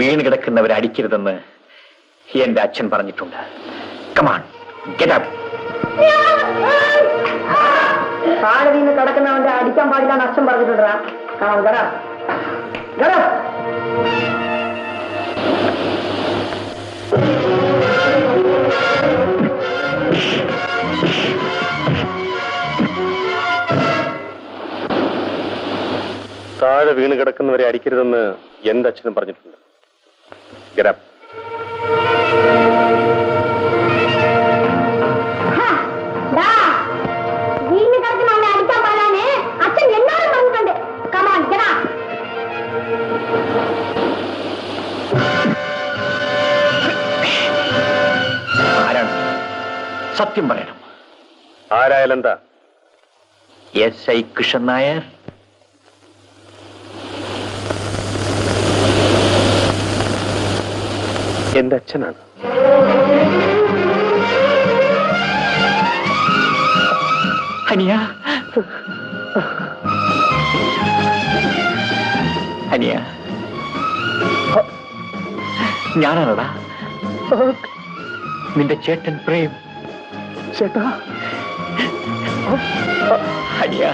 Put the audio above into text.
വീണ് കിടക്കുന്നവരെ അടിക്കരുതെന്ന് എന്റെ അച്ഛൻ പറഞ്ഞിട്ടുണ്ട്. Come on, get up. താഴെ വീണ് കിടക്കുന്നവന്റെ അടിക്കാൻ പാടില്ല അച്ഛൻ പറഞ്ഞിട്ടുണ്ടാ. താഴെ വീണ് കിടക്കുന്നവരെ അടിക്കരുതെന്ന് എന്റെ അച്ഛനും പറഞ്ഞിട്ടുണ്ട്. Get up. വീണ് കിടക്കുന്നവനെ അടിക്കാൻ പാടാന് അച്ഛൻ എന്നോട് പറഞ്ഞിട്ടുണ്ട്. Come on, get up. ആരാണ്? സത്യം പറയണം. ആരായാലെന്താ? SI കൃഷ്ണൻ നായർ. എന്റെ അച്ഛനാണ്. അനിയ, അനിയ, ഞാനാണടാ നിന്റെ ചേട്ടൻ പ്രേം. ചേട്ടാ, അനിയ.